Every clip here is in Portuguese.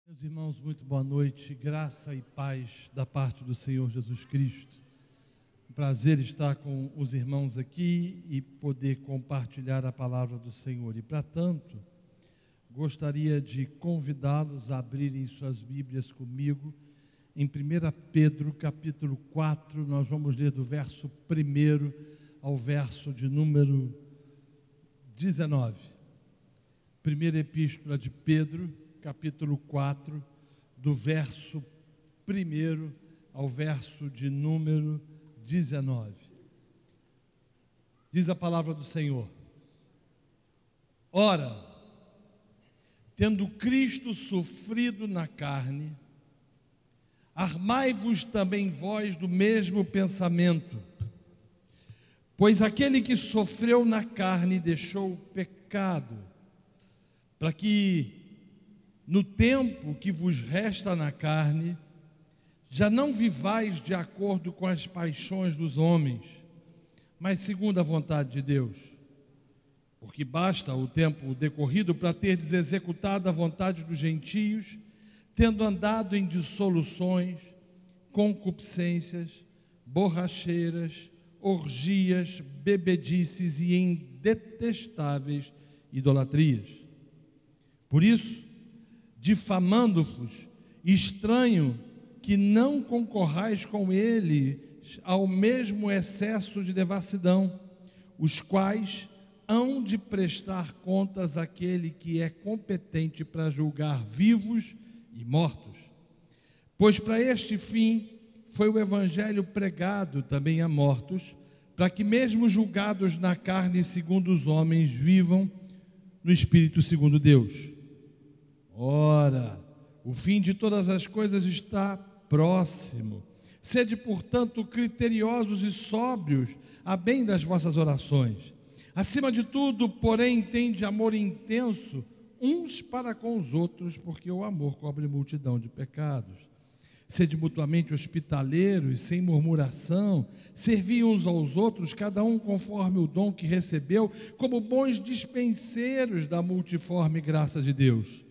Meus irmãos, muito boa noite, graça e paz da parte do Senhor Jesus Cristo. Um prazer estar com os irmãos aqui e poder compartilhar a palavra do Senhor. E para tanto, gostaria de convidá-los a abrirem suas Bíblias comigo em 1 Pedro capítulo 4, nós vamos ler do verso 1 ao verso de número 19. Primeira Epístola de Pedro, capítulo 4, do verso 1 ao verso de número 19. Diz a palavra do Senhor: Ora, tendo Cristo sofrido na carne, armai-vos também vós do mesmo pensamento, pois aquele que sofreu na carne deixou o pecado, para que no tempo que vos resta na carne, já não vivais de acordo com as paixões dos homens, mas segundo a vontade de Deus. Porque basta o tempo decorrido para terdes executado a vontade dos gentios, tendo andado em dissoluções, concupiscências, borracheiras, orgias, bebedices e em detestáveis idolatrias. Por isso, difamando-vos, estranho que não concorrais com ele ao mesmo excesso de devassidão, os quais hão de prestar contas àquele que é competente para julgar vivos e mortos. Pois para este fim foi o evangelho pregado também a mortos, para que mesmo julgados na carne segundo os homens, vivam no Espírito segundo Deus. Ora, o fim de todas as coisas está próximo. Sede, portanto, criteriosos e sóbrios, a bem das vossas orações. Acima de tudo, porém, tende amor intenso uns para com os outros, porque o amor cobre multidão de pecados. Sede mutuamente hospitaleiros, sem murmuração, servi uns aos outros, cada um conforme o dom que recebeu, como bons dispenseiros da multiforme graça de Deus.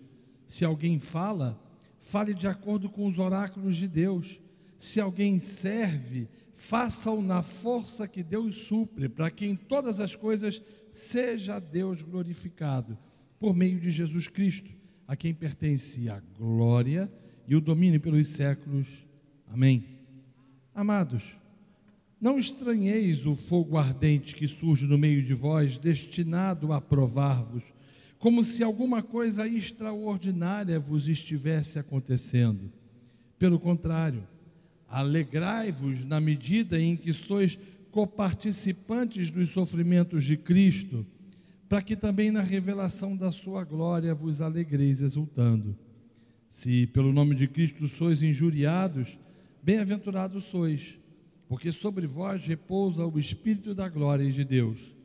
Se alguém fala, fale de acordo com os oráculos de Deus. Se alguém serve, faça-o na força que Deus supre, para que em todas as coisas seja Deus glorificado, por meio de Jesus Cristo, a quem pertence a glória e o domínio pelos séculos. Amém. Amados, não estranheis o fogo ardente que surge no meio de vós, destinado a provar-vos, como se alguma coisa extraordinária vos estivesse acontecendo. Pelo contrário, alegrai-vos na medida em que sois coparticipantes dos sofrimentos de Cristo, para que também na revelação da sua glória vos alegreis exultando. Se pelo nome de Cristo sois injuriados, bem-aventurados sois, porque sobre vós repousa o Espírito da glória de Deus.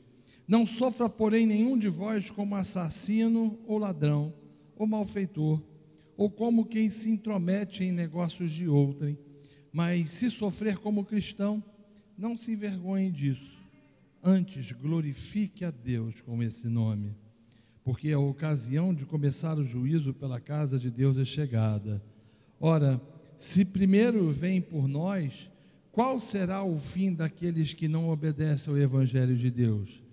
Não sofra, porém, nenhum de vós como assassino ou ladrão, ou malfeitor, ou como quem se intromete em negócios de outrem, mas se sofrer como cristão, não se envergonhe disso, antes glorifique a Deus com esse nome, porque a ocasião de começar o juízo pela casa de Deus é chegada. Ora, se primeiro vem por nós, qual será o fim daqueles que não obedecem ao Evangelho de Deus?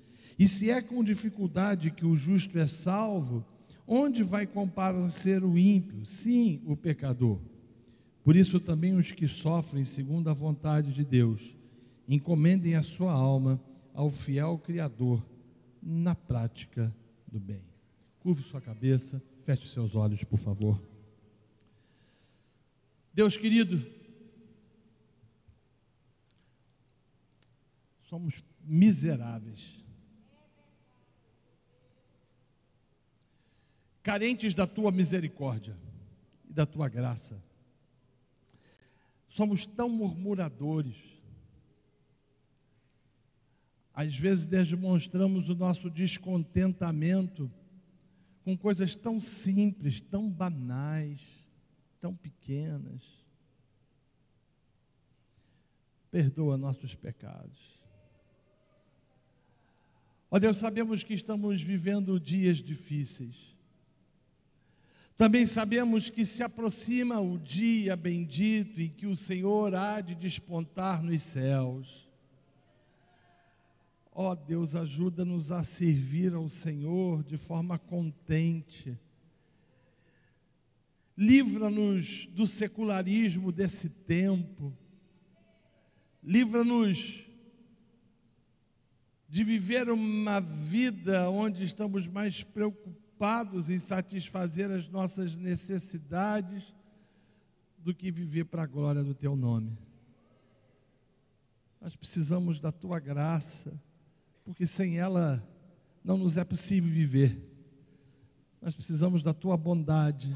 E se é com dificuldade que o justo é salvo, onde vai comparecer o ímpio? Sim, o pecador. Por isso também os que sofrem segundo a vontade de Deus, encomendem a sua alma ao fiel Criador na prática do bem. Curve sua cabeça, feche seus olhos, por favor. Deus querido, somos miseráveis, carentes da tua misericórdia e da tua graça. Somos tão murmuradores. Às vezes demonstramos o nosso descontentamento com coisas tão simples, tão banais, tão pequenas. Perdoa nossos pecados. Ó Deus, sabemos que estamos vivendo dias difíceis. Também sabemos que se aproxima o dia bendito em que o Senhor há de despontar nos céus. Ó Deus, ajuda-nos a servir ao Senhor de forma contente. Livra-nos do secularismo desse tempo. Livra-nos de viver uma vida onde estamos mais preocupados em satisfazer as nossas necessidades do que viver para a glória do Teu nome. Nós precisamos da Tua graça, porque sem ela não nos é possível viver. Nós precisamos da Tua bondade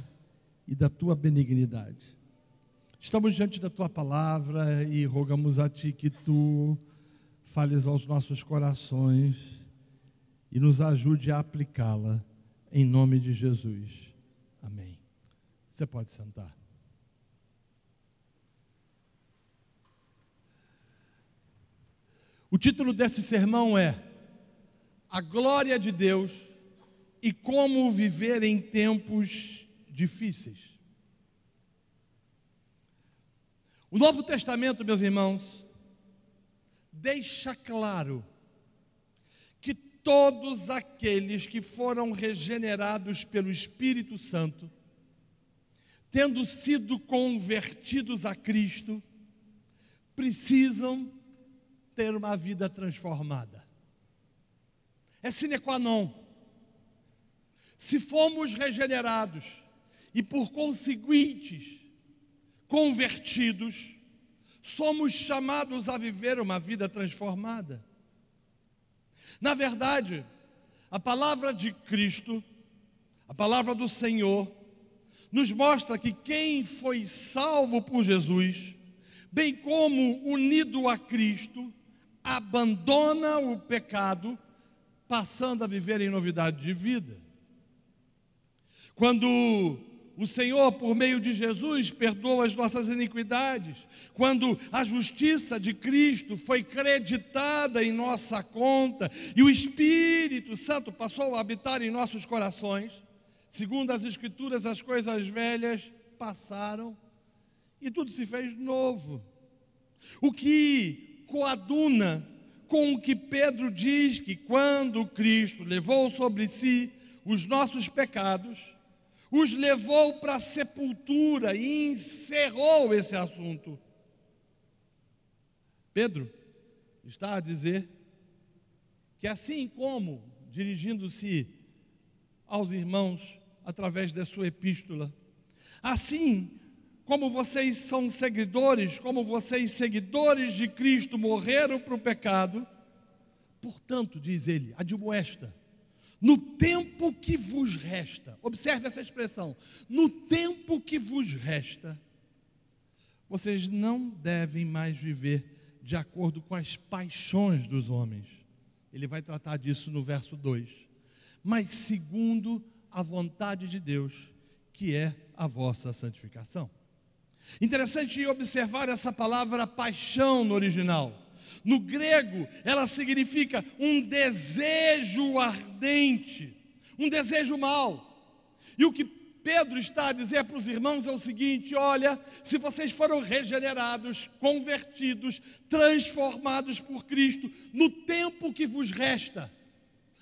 e da Tua benignidade. Estamos diante da Tua palavra e rogamos a Ti que Tu fales aos nossos corações e nos ajude a aplicá-la, em nome de Jesus. Amém. Você pode sentar. O título desse sermão é A Glória de Deus e Como Viver em Tempos Difíceis. O Novo Testamento, meus irmãos, deixa claro que todos aqueles que foram regenerados pelo Espírito Santo, tendo sido convertidos a Cristo, precisam ter uma vida transformada. É sine qua non. Se fomos regenerados e por conseguintes convertidos, somos chamados a viver uma vida transformada. Na verdade, a palavra de Cristo, a palavra do Senhor, nos mostra que quem foi salvo por Jesus, bem como unido a Cristo, abandona o pecado, passando a viver em novidade de vida. Quando o Senhor, por meio de Jesus, perdoa as nossas iniquidades, quando a justiça de Cristo foi creditada em nossa conta e o Espírito Santo passou a habitar em nossos corações, segundo as Escrituras, as coisas velhas passaram e tudo se fez novo. O que coaduna com o que Pedro diz que quando Cristo levou sobre si os nossos pecados, os levou para a sepultura e encerrou esse assunto. Pedro está a dizer que assim como, dirigindo-se aos irmãos através da sua epístola, assim como vocês são seguidores, como vocês seguidores de Cristo morreram para o pecado, portanto, diz ele, admoesta, no tempo que vos resta, observe essa expressão, no tempo que vos resta, vocês não devem mais viver de acordo com as paixões dos homens. Ele vai tratar disso no verso 2. Mas segundo a vontade de Deus, que é a vossa santificação. Interessante observar essa palavra paixão no original. No grego, ela significa um desejo ardente, um desejo mau. E o que Pedro está a dizer para os irmãos é o seguinte: olha, se vocês foram regenerados, convertidos, transformados por Cristo, no tempo que vos resta,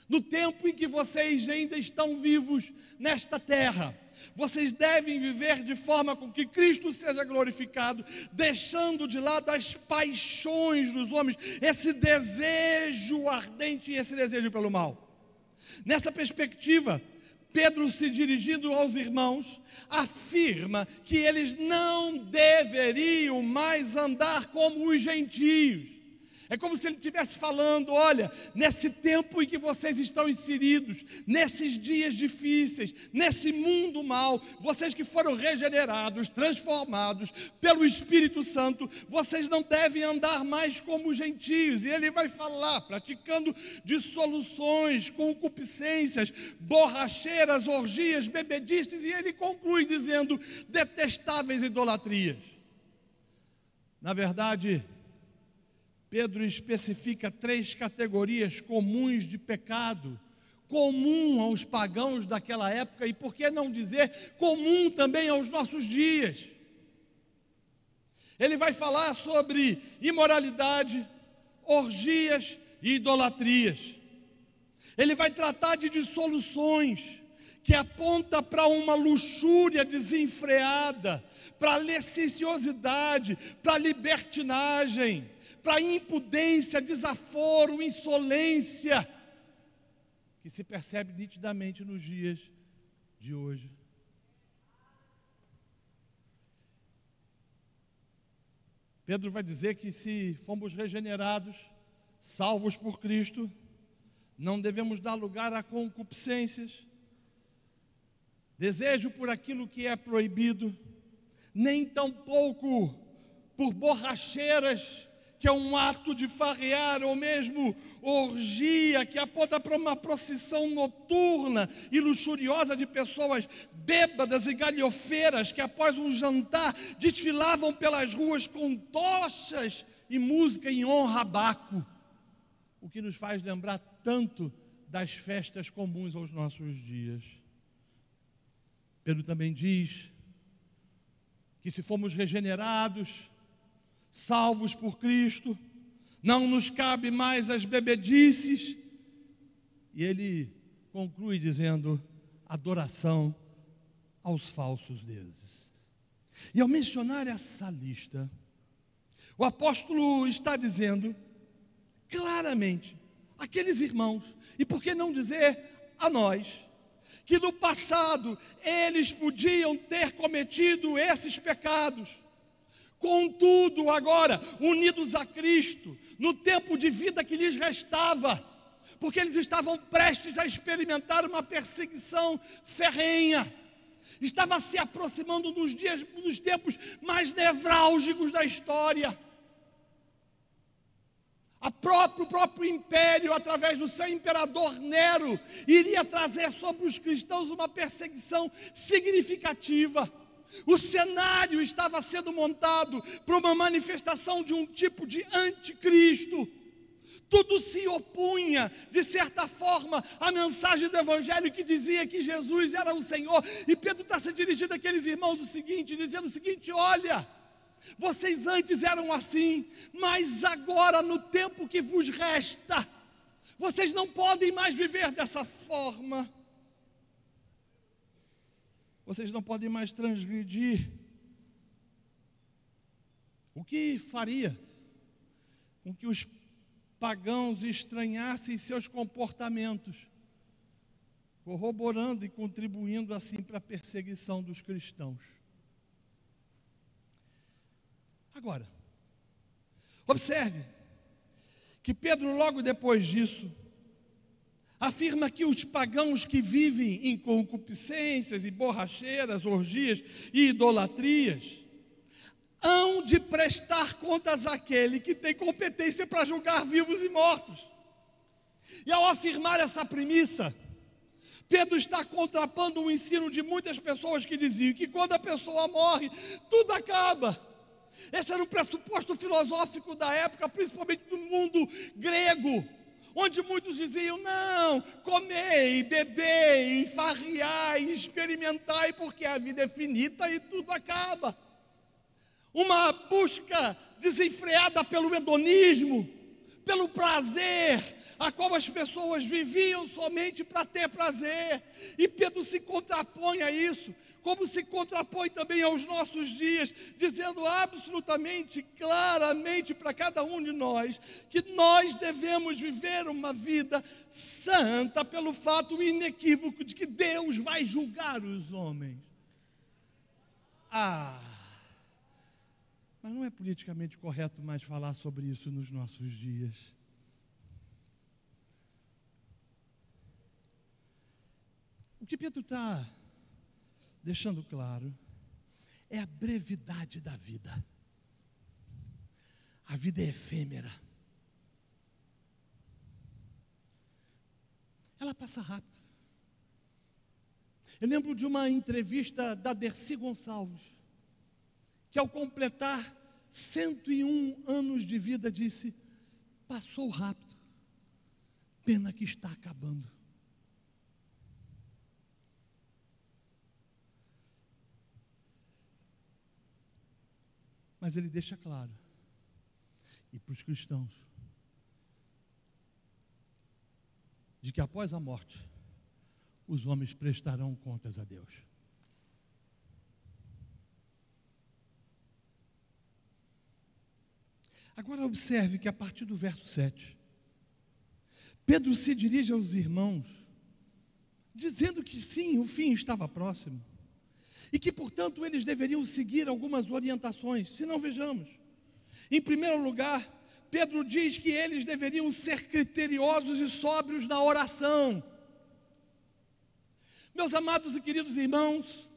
no tempo em que vocês ainda estão vivos nesta terra, vocês devem viver de forma com que Cristo seja glorificado, deixando de lado as paixões dos homens, esse desejo ardente e esse desejo pelo mal. Nessa perspectiva, Pedro, se dirigindo aos irmãos, afirma que eles não deveriam mais andar como os gentios. É como se ele estivesse falando: olha, nesse tempo em que vocês estão inseridos, nesses dias difíceis, nesse mundo mau, vocês que foram regenerados, transformados pelo Espírito Santo, vocês não devem andar mais como os gentios. E ele vai falar, praticando dissoluções, concupiscências, borracheiras, orgias, bebedices, e ele conclui dizendo: detestáveis idolatrias. Na verdade, Pedro especifica 3 categorias comuns de pecado comum aos pagãos daquela época e, por que não dizer, comum também aos nossos dias. Ele vai falar sobre imoralidade, orgias e idolatrias. Ele vai tratar de dissoluções que aponta para uma luxúria desenfreada, para a liciciosidade, para a libertinagem, para a impudência, desaforo, insolência, que se percebe nitidamente nos dias de hoje. Pedro vai dizer que se fomos regenerados, salvos por Cristo, não devemos dar lugar a concupiscências, desejo por aquilo que é proibido, nem tampouco por borracheiras, que é um ato de farrear, ou mesmo orgia, que aponta para uma procissão noturna e luxuriosa de pessoas bêbadas e galhofeiras, que após um jantar desfilavam pelas ruas com tochas e música em honra a Baco, o que nos faz lembrar tanto das festas comuns aos nossos dias. Pedro também diz que se fomos regenerados, salvos por Cristo, não nos cabe mais as bebedices. E ele conclui dizendo: adoração aos falsos deuses. E ao mencionar essa lista, o apóstolo está dizendo claramente àqueles irmãos, e por que não dizer a nós, que no passado eles podiam ter cometido esses pecados. Contudo, agora, unidos a Cristo, no tempo de vida que lhes restava, porque eles estavam prestes a experimentar uma perseguição ferrenha, estava se aproximando dos tempos mais nevrálgicos da história. O próprio império, através do seu imperador Nero, iria trazer sobre os cristãos uma perseguição significativa. O cenário estava sendo montado para uma manifestação de um tipo de anticristo. Tudo se opunha, de certa forma, à mensagem do Evangelho que dizia que Jesus era o Senhor. E Pedro está se dirigindo àqueles irmãos dizendo o seguinte: olha, vocês antes eram assim, mas agora, no tempo que vos resta, vocês não podem mais viver dessa forma. Vocês não podem mais transgredir. O que faria com que os pagãos estranhassem seus comportamentos, corroborando e contribuindo assim para a perseguição dos cristãos. Agora, observe que Pedro, logo depois disso, afirma que os pagãos que vivem em concupiscências e borracheiras, orgias e idolatrias, hão de prestar contas àquele que tem competência para julgar vivos e mortos. E ao afirmar essa premissa, Pedro está contrapondo o ensino de muitas pessoas que diziam que quando a pessoa morre, tudo acaba. Esse era o pressuposto filosófico da época, principalmente do mundo grego, onde muitos diziam: não, comei, bebei, farriai, experimentai, porque a vida é finita e tudo acaba. Uma busca desenfreada pelo hedonismo, pelo prazer, a qual as pessoas viviam somente para ter prazer. E Pedro se contrapõe a isso, como se contrapõe também aos nossos dias, dizendo absolutamente, claramente para cada um de nós, que nós devemos viver uma vida santa pelo fato inequívoco de que Deus vai julgar os homens. Mas não é politicamente correto mais falar sobre isso nos nossos dias. O que Pedro está deixando claro é a brevidade da vida. A vida é efêmera. Ela passa rápido. Eu lembro de uma entrevista da Dercy Gonçalves, que ao completar 101 anos de vida disse: passou rápido, pena que está acabando. Mas ele deixa claro, e para os cristãos, de que após a morte, os homens prestarão contas a Deus. Agora observe que a partir do verso 7, Pedro se dirige aos irmãos, dizendo que sim, o fim estava próximo, e que, portanto, eles deveriam seguir algumas orientações. Se não, vejamos. Em primeiro lugar, Pedro diz que eles deveriam ser criteriosos e sóbrios na oração. Meus amados e queridos irmãos,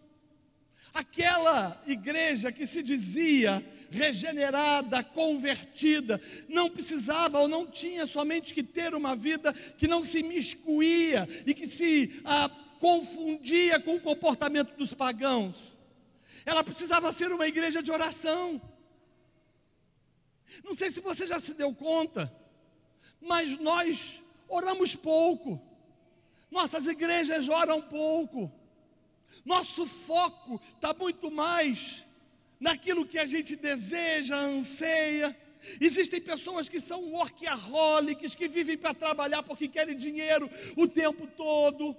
aquela igreja que se dizia regenerada, convertida, não precisava ou não tinha somente que ter uma vida que não se miscuía e que se confundia com o comportamento dos pagãos. Ela precisava ser uma igreja de oração. Não sei se você já se deu conta, mas nós oramos pouco. Nossas igrejas oram pouco. Nosso foco está muito mais naquilo que a gente deseja, anseia. Existem pessoas que são workaholics, que vivem para trabalhar porque querem dinheiro o tempo todo.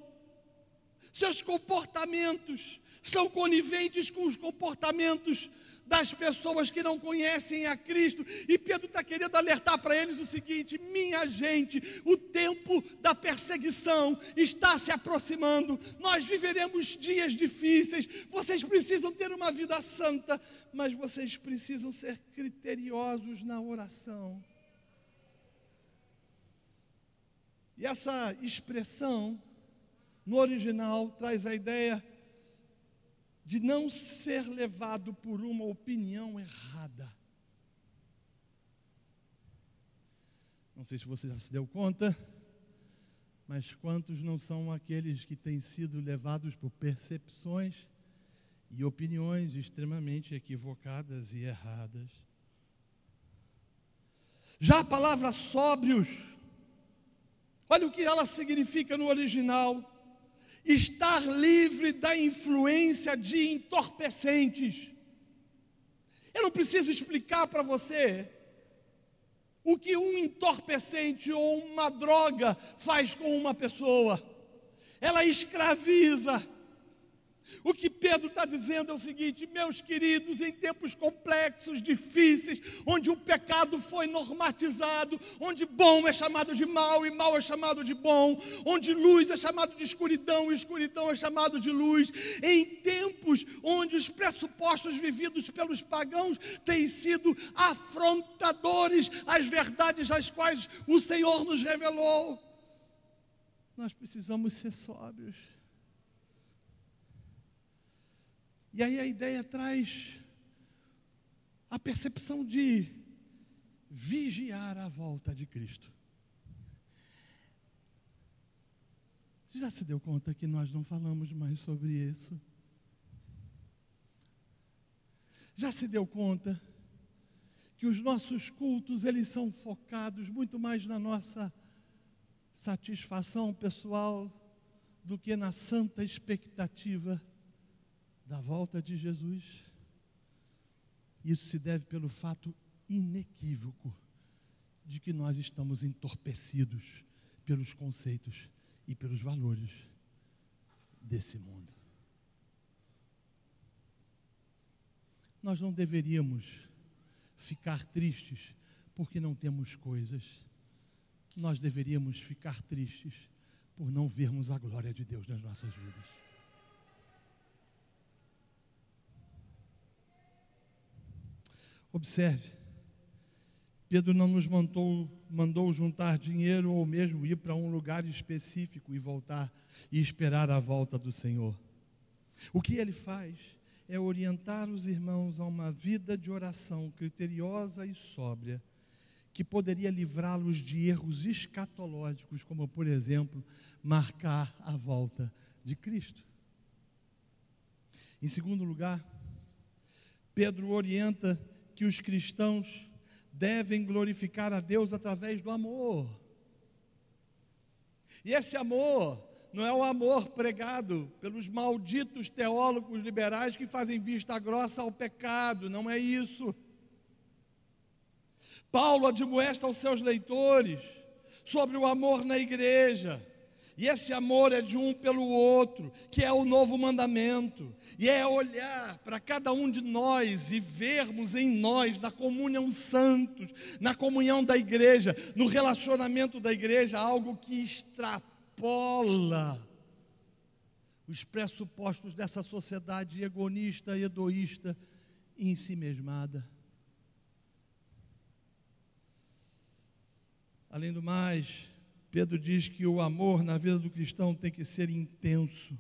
Seus comportamentos são coniventes com os comportamentos das pessoas que não conhecem a Cristo. E Pedro está querendo alertar para eles o seguinte: minha gente, o tempo da perseguição está se aproximando. Nós viveremos dias difíceis. Vocês precisam ter uma vida santa, mas vocês precisam ser criteriosos na oração. E essa expressão no original traz a ideia de não ser levado por uma opinião errada. Não sei se você já se deu conta, mas quantos não são aqueles que têm sido levados por percepções e opiniões extremamente equivocadas e erradas? Já a palavra sóbrios, olha o que ela significa no original: estar livre da influência de entorpecentes. Eu não preciso explicar para você o que um entorpecente ou uma droga faz com uma pessoa. Ela escraviza. O que Pedro está dizendo é o seguinte: meus queridos, em tempos complexos, difíceis, onde o pecado foi normatizado, onde bom é chamado de mal e mal é chamado de bom, onde luz é chamado de escuridão e escuridão é chamado de luz, em tempos onde os pressupostos vividos pelos pagãos têm sido afrontadores às verdades às quais o Senhor nos revelou, nós precisamos ser sóbrios. E aí a ideia traz a percepção de vigiar a volta de Cristo. Você já se deu conta que nós não falamos mais sobre isso? Já se deu conta que os nossos cultos, eles são focados muito mais na nossa satisfação pessoal do que na santa expectativa da volta de Jesus? Isso se deve pelo fato inequívoco de que nós estamos entorpecidos pelos conceitos e pelos valores desse mundo. Nós não deveríamos ficar tristes porque não temos coisas. Nós deveríamos ficar tristes por não vermos a glória de Deus nas nossas vidas. Observe, Pedro não nos mandou juntar dinheiro ou mesmo ir para um lugar específico e voltar e esperar a volta do Senhor. O que ele faz é orientar os irmãos a uma vida de oração criteriosa e sóbria, que poderia livrá-los de erros escatológicos, como, por exemplo, marcar a volta de Cristo. Em segundo lugar, Pedro orienta que os cristãos devem glorificar a Deus através do amor. E esse amor não é o amor pregado pelos malditos teólogos liberais que fazem vista grossa ao pecado, não é isso. Paulo admoesta aos seus leitores sobre o amor na igreja. E esse amor é de um pelo outro, que é o novo mandamento. E é olhar para cada um de nós e vermos em nós, na comunhão santos, na comunhão da igreja, no relacionamento da igreja, algo que extrapola os pressupostos dessa sociedade egoísta, egoísta e ensimesmada. Além do mais, Pedro diz que o amor na vida do cristão tem que ser intenso.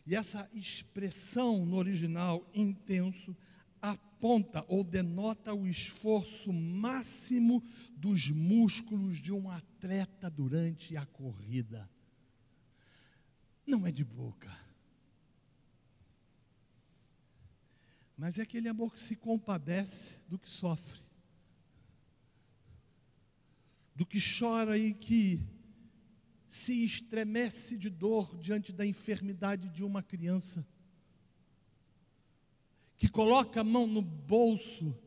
E essa expressão no original, intenso, aponta ou denota o esforço máximo dos músculos de um atleta durante a corrida. Não é de boca, mas é aquele amor que se compadece do que sofre, do que chora e que se estremece de dor diante da enfermidade de uma criança, que coloca a mão no bolso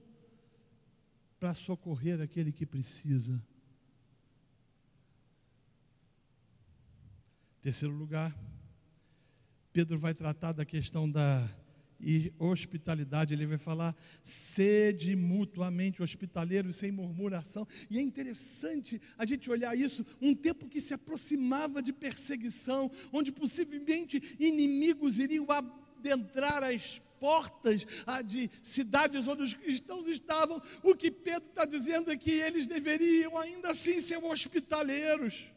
para socorrer aquele que precisa. Terceiro lugar, Pedro vai tratar da questão da hospitalidade. Ele vai falar: sede mutuamente hospitaleiros sem murmuração. E é interessante a gente olhar isso, um tempo que se aproximava de perseguição, onde possivelmente inimigos iriam adentrar as portas de cidades onde os cristãos estavam. O que Pedro está dizendo é que eles deveriam ainda assim ser hospitaleiros.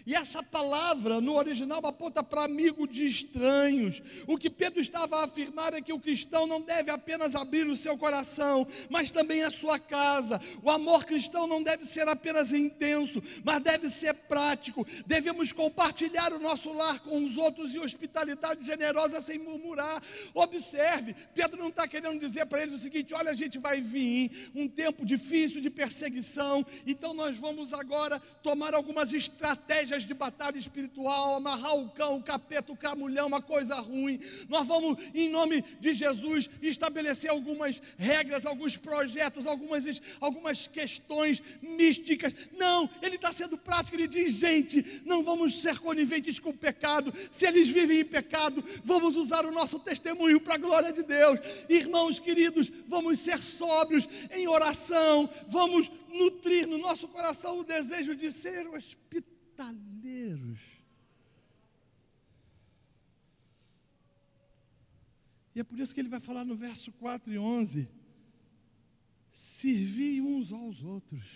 E essa palavra no original aponta para amigo de estranhos. O que Pedro estava a afirmar é que o cristão não deve apenas abrir o seu coração, mas também a sua casa. O amor cristão não deve ser apenas intenso, mas deve ser prático. Devemos compartilhar o nosso lar com os outros e hospitalidade generosa sem murmurar. Observe, Pedro não está querendo dizer para eles o seguinte: olha, a gente vai vir um tempo difícil de perseguição, então nós vamos agora tomar algumas estratégias de batalha espiritual, amarrar o cão, o capeta, o camulhão, uma coisa ruim. Nós vamos, em nome de Jesus, estabelecer algumas regras, alguns projetos, algumas questões místicas. Não, ele está sendo prático. Ele diz: gente, não vamos ser coniventes com o pecado. Se eles vivem em pecado, vamos usar o nosso testemunho para a glória de Deus. Irmãos queridos, vamos ser sóbrios em oração, vamos nutrir no nosso coração o desejo de ser hospitaleiros. E é por isso que ele vai falar no verso 4 e 11: servi uns aos outros,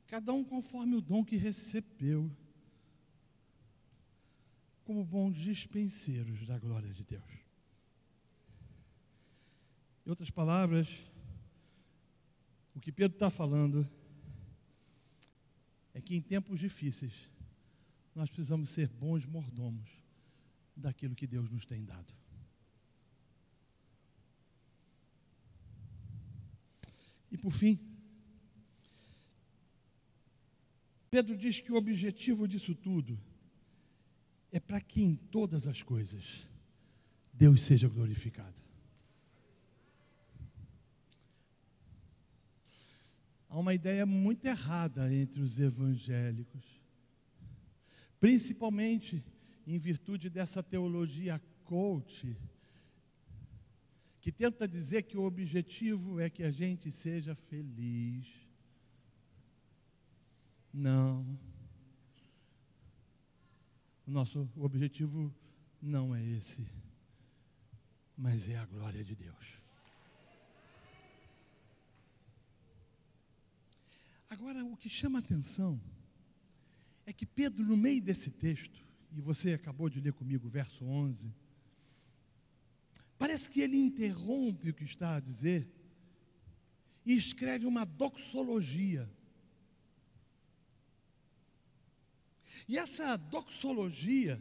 cada um conforme o dom que recebeu, como bons dispenseiros da glória de Deus. Em outras palavras, o que Pedro está falando é que em tempos difíceis nós precisamos ser bons mordomos daquilo que Deus nos tem dado. E por fim, Pedro diz que o objetivo disso tudo é para que em todas as coisas Deus seja glorificado. Há uma ideia muito errada entre os evangélicos, principalmente em virtude dessa teologia coach, que tenta dizer que o objetivo é que a gente seja feliz. Não. O objetivo não é esse, mas é a glória de Deus. Agora, o que chama a atenção é que Pedro, no meio desse texto, e você acabou de ler comigo o verso 11, parece que ele interrompe o que está a dizer e escreve uma doxologia. E essa doxologia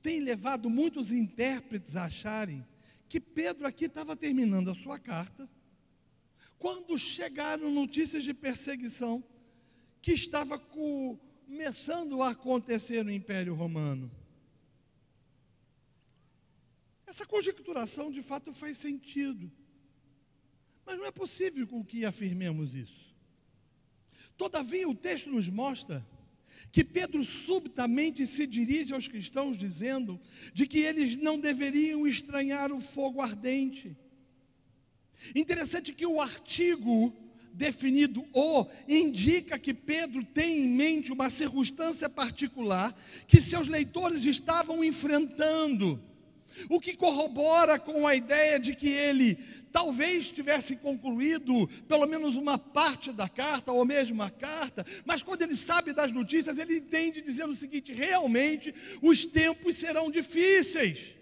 tem levado muitos intérpretes a acharem que Pedro aqui estava terminando a sua carta, quando chegaram notícias de perseguição que estava começando a acontecer no Império Romano. Essa conjecturação de fato faz sentido. Mas não é possível com que afirmemos isso. Todavia, o texto nos mostra que Pedro subitamente se dirige aos cristãos dizendo de que eles não deveriam estranhar o fogo ardente. Interessante que o artigo definido "o" indica que Pedro tem em mente uma circunstância particular que seus leitores estavam enfrentando, o que corrobora com a ideia de que ele talvez tivesse concluído pelo menos uma parte da carta, ou mesmo a carta, mas quando ele sabe das notícias, ele entende dizendo o seguinte: realmente os tempos serão difíceis.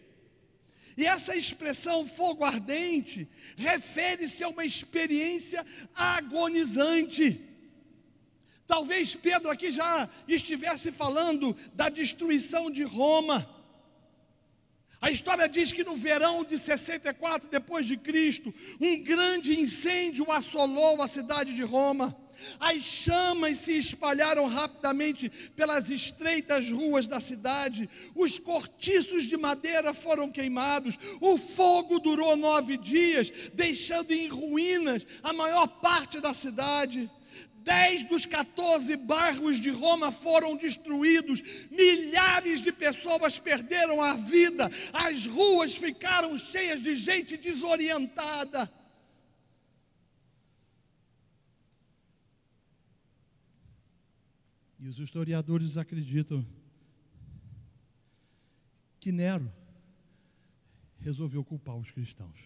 E essa expressão fogo ardente refere-se a uma experiência agonizante. Talvez Pedro aqui já estivesse falando da destruição de Roma. A história diz que no verão de 64 depois de Cristo, um grande incêndio assolou a cidade de Roma. As chamas se espalharam rapidamente pelas estreitas ruas da cidade. Os cortiços de madeira foram queimados. O fogo durou 9 dias, deixando em ruínas a maior parte da cidade. 10 dos 14 bairros de Roma foram destruídos. Milhares de pessoas perderam a vida. As ruas ficaram cheias de gente desorientada. E os historiadores acreditam que Nero resolveu culpar os cristãos.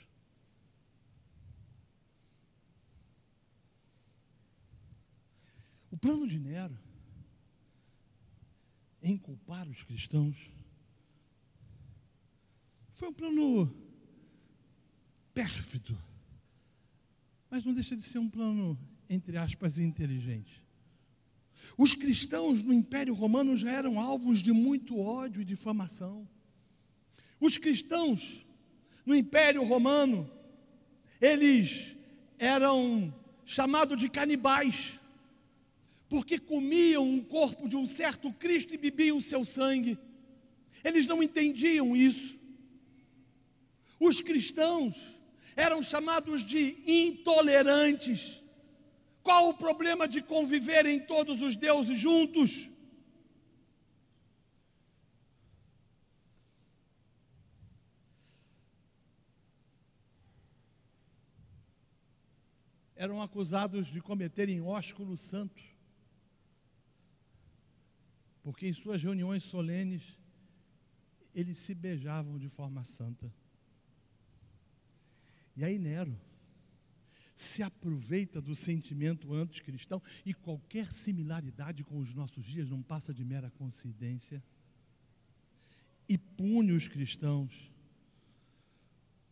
O plano de Nero em culpar os cristãos foi um plano pérfido, mas não deixa de ser um plano, entre aspas, inteligente. Os cristãos no Império Romano já eram alvos de muito ódio e difamação. Os cristãos no Império Romano, eles eram chamados de canibais, porque comiam um corpo de um certo Cristo e bebiam o seu sangue. Eles não entendiam isso. Os cristãos eram chamados de intolerantes. Qual o problema de conviverem todos os deuses juntos? Eram acusados de cometerem ósculo santo, porque em suas reuniões solenes eles se beijavam de forma santa. E aí Nero se aproveita do sentimento anticristão, e qualquer similaridade com os nossos dias não passa de mera coincidência, e pune os cristãos,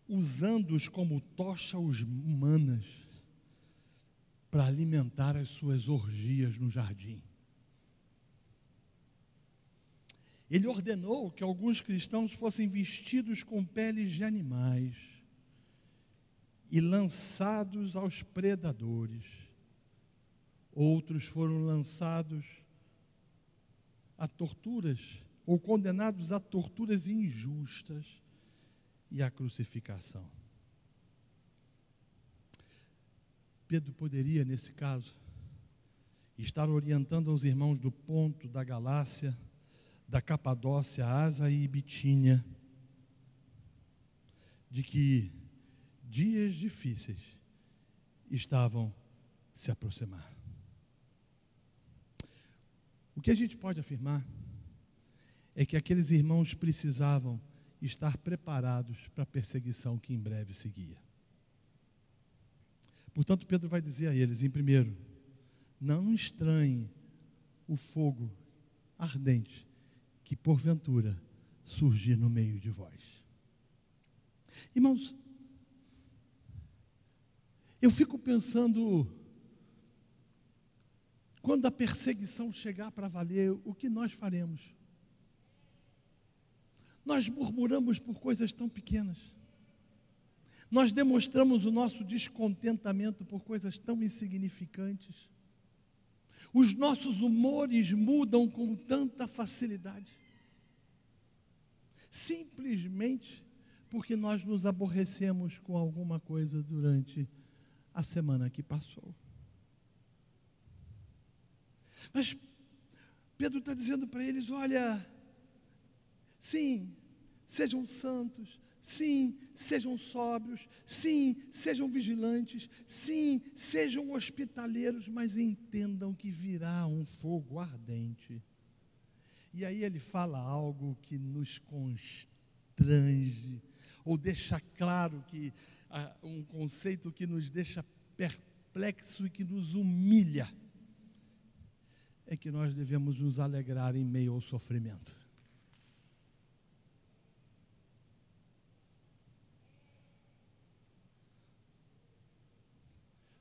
usando-os como tochas humanas para alimentar as suas orgias no jardim. Ele ordenou que alguns cristãos fossem vestidos com peles de animais e lançados aos predadores. Outros foram lançados a torturas, ou condenados a torturas injustas e à crucificação. Pedro poderia, nesse caso, estar orientando aos irmãos do Ponto, da Galácia, da Capadócia, Ásia e Bitínia, de que dias difíceis estavam se aproximar. O que a gente pode afirmar é que aqueles irmãos precisavam estar preparados para a perseguição que em breve seguia. Portanto, Pedro vai dizer a eles, em primeiro, não estranhem o fogo ardente que porventura surgir no meio de vós. Irmãos, eu fico pensando, quando a perseguição chegar para valer, o que nós faremos? Nós murmuramos por coisas tão pequenas. Nós demonstramos o nosso descontentamento por coisas tão insignificantes. Os nossos humores mudam com tanta facilidade. Simplesmente porque nós nos aborrecemos com alguma coisa durante a semana que passou. Mas Pedro está dizendo para eles: olha, sim, sejam santos, sim, sejam sóbrios, sim, sejam vigilantes, sim, sejam hospitaleiros, mas entendam que virá um fogo ardente. E aí ele fala algo que nos constrange, ou deixa claro que um conceito que nos deixa perplexo e que nos humilha, é que nós devemos nos alegrar em meio ao sofrimento.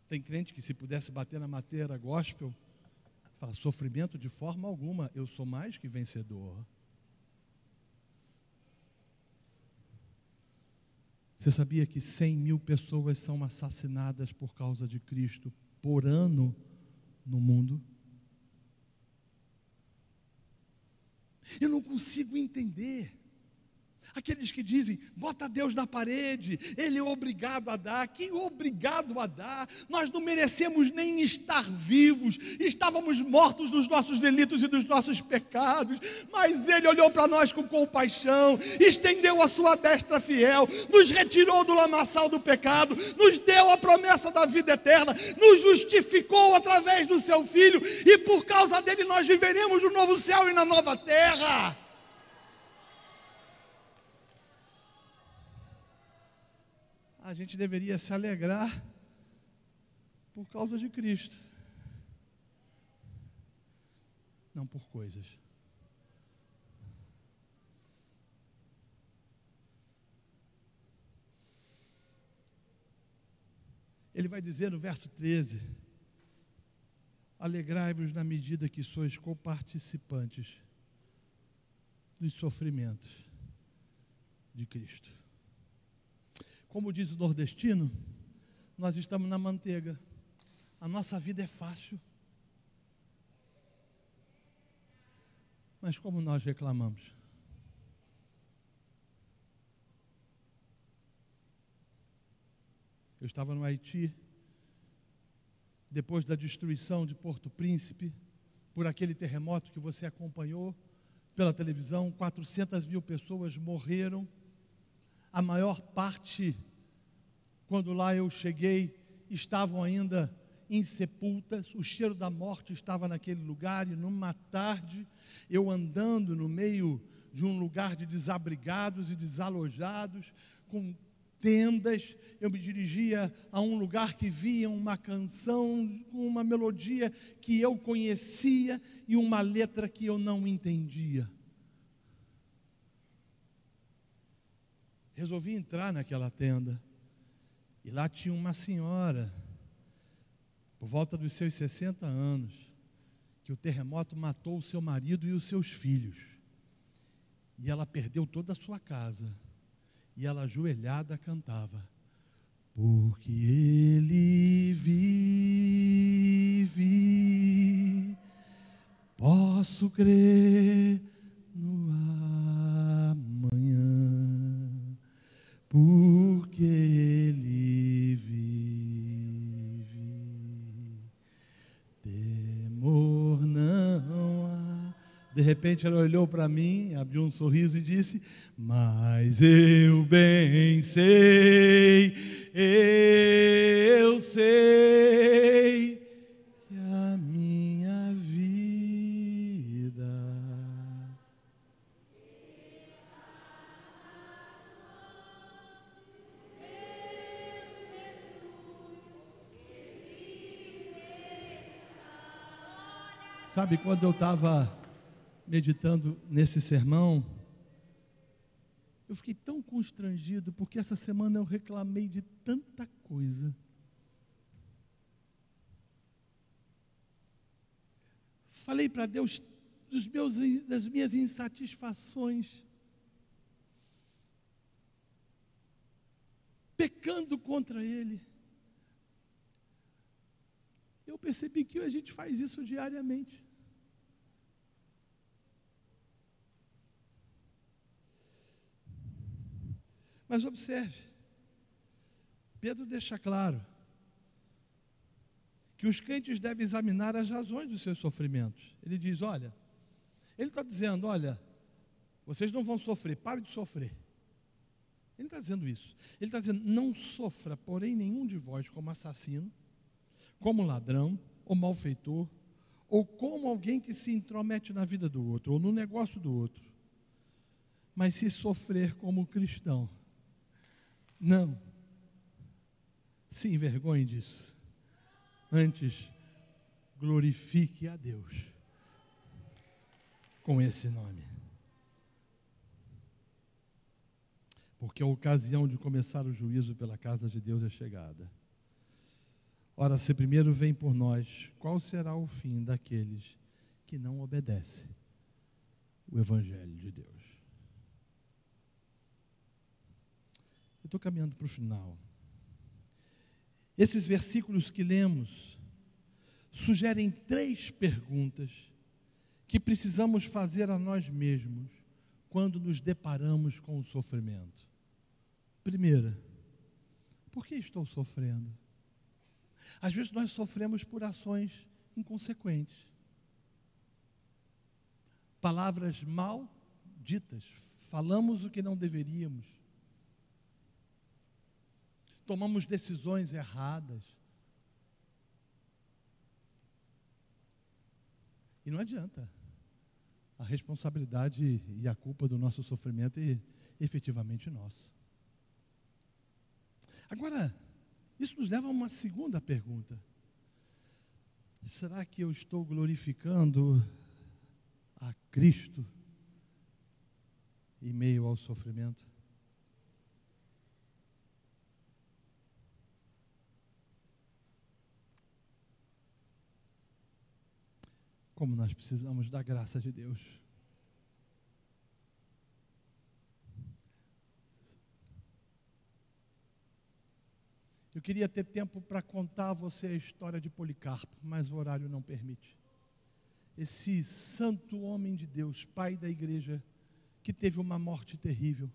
Tem crente que, se pudesse bater na madeira gospel, fala: sofrimento de forma alguma, eu sou mais que vencedor. Você sabia que 100.000 pessoas são assassinadas por causa de Cristo por ano no mundo? Eu não consigo entender aqueles que dizem: bota Deus na parede, Ele é obrigado a dar. Quem é obrigado a dar? Nós não merecemos nem estar vivos, estávamos mortos dos nossos delitos e dos nossos pecados, mas Ele olhou para nós com compaixão, estendeu a sua destra fiel, nos retirou do lamaçal do pecado, nos deu a promessa da vida eterna, nos justificou através do seu Filho, e por causa dele nós viveremos no novo céu e na nova terra. A gente deveria se alegrar por causa de Cristo, não por coisas. Ele vai dizer no verso 13: alegrai-vos na medida que sois coparticipantes dos sofrimentos de Cristo. Como diz o nordestino, nós estamos na manteiga, a nossa vida é fácil, mas como nós reclamamos. Eu estava no Haiti, depois da destruição de Porto Príncipe, por aquele terremoto que você acompanhou pela televisão, 400.000 pessoas morreram. A maior parte, quando lá eu cheguei, estavam ainda insepultas, o cheiro da morte estava naquele lugar. E numa tarde, eu andando no meio de um lugar de desabrigados e desalojados, com tendas, eu me dirigia a um lugar que via uma canção com uma melodia que eu conhecia e uma letra que eu não entendia. Resolvi entrar naquela tenda, e lá tinha uma senhora, por volta dos seus 60 anos, que o terremoto matou o seu marido e os seus filhos, e ela perdeu toda a sua casa, e ela ajoelhada cantava: porque Ele vive, posso crer no amanhã, porque Ele vive, temor não há. De repente ela olhou para mim, abriu um sorriso e disse: mas eu bem sei, eu sei que a minha vida Sabe, quando eu estava meditando nesse sermão, eu fiquei tão constrangido, porque essa semana eu reclamei de tanta coisa. Falei para Deus das minhas insatisfações, pecando contra Ele. Eu percebi que a gente faz isso diariamente. Mas observe, Pedro deixa claro que os crentes devem examinar as razões dos seus sofrimentos. Ele diz, olha, ele está dizendo, olha, vocês não vão sofrer, pare de sofrer. Ele está dizendo isso. Ele está dizendo, não sofra, porém, nenhum de vós como assassino, como ladrão, ou malfeitor, ou como alguém que se intromete na vida do outro, ou no negócio do outro. Mas se sofrer como cristão, não se envergonhe disso. Antes, glorifique a Deus com esse nome. Porque a ocasião de começar o juízo pela casa de Deus é chegada. Ora, se primeiro vem por nós, qual será o fim daqueles que não obedecem o Evangelho de Deus? Eu estou caminhando para o final. Esses versículos que lemos sugerem 3 perguntas que precisamos fazer a nós mesmos quando nos deparamos com o sofrimento. Primeira, por que estou sofrendo? Às vezes nós sofremos por ações inconsequentes. Palavras mal ditas, falamos o que não deveríamos. Tomamos decisões erradas. E não adianta. A responsabilidade e a culpa do nosso sofrimento é efetivamente nossa. Agora, isso nos leva a uma segunda pergunta. Será que eu estou glorificando a Cristo em meio ao sofrimento? Como nós precisamos da graça de Deus. Eu queria ter tempo para contar a você a história de Policarpo, mas o horário não permite. Esse santo homem de Deus, pai da igreja, que teve uma morte terrível.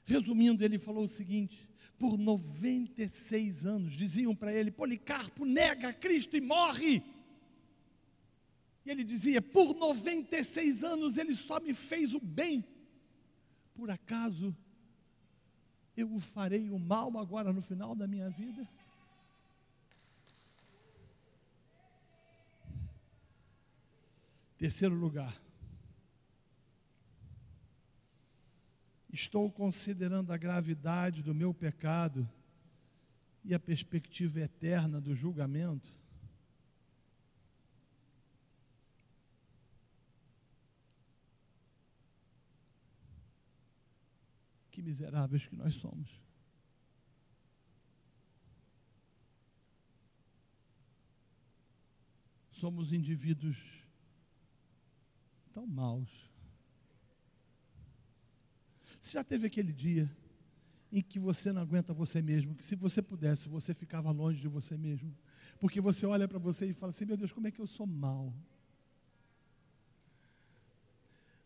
Resumindo, ele falou o seguinte: por 96 anos diziam para ele, Policarpo, nega Cristo e morre. E ele dizia, por 96 anos ele só me fez o bem. Por acaso eu o farei o mal agora no final da minha vida? Terceiro lugar, estou considerando a gravidade do meu pecado e a perspectiva eterna do julgamento? Que miseráveis que nós somos. Somos indivíduos tão maus. Você já teve aquele dia em que você não aguenta você mesmo, que se você pudesse, você ficava longe de você mesmo, porque você olha para você e fala assim, meu Deus, como é que eu sou mau?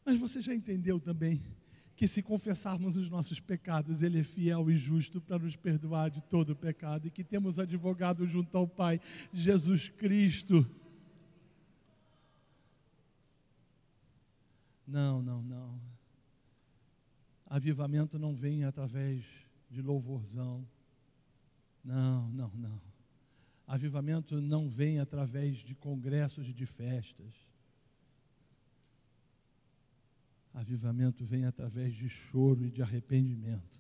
Mas você já entendeu também que se confessarmos os nossos pecados, Ele é fiel e justo para nos perdoar de todo o pecado, e que temos advogado junto ao Pai, Jesus Cristo. Não. Avivamento não vem através de louvorzão. Não. Avivamento não vem através de congressos e de festas. Avivamento vem através de choro e de arrependimento.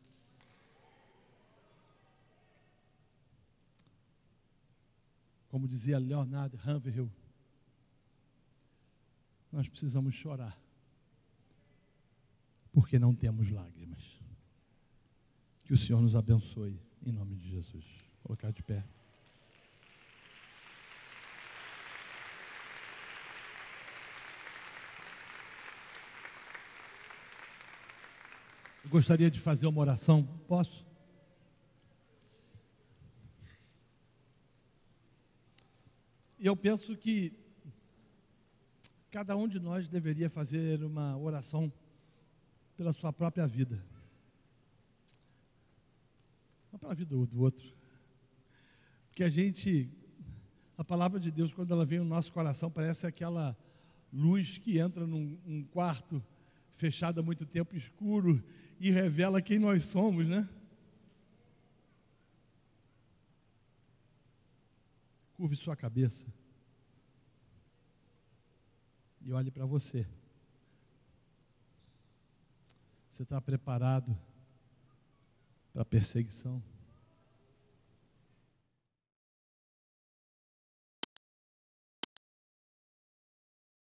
Como dizia Leonard Ravenhill, nós precisamos chorar, porque não temos lágrimas. Que o Senhor nos abençoe, em nome de Jesus. Vou colocar de pé. Eu gostaria de fazer uma oração, posso? Eu penso que cada um de nós deveria fazer uma oração pela sua própria vida, não pela vida do outro, porque a gente A palavra de Deus, quando ela vem no nosso coração, parece aquela luz que entra num quarto fechado há muito tempo, escuro, e revela quem nós somos, né? Curve sua cabeça e olhe para você. Você está preparado para a perseguição?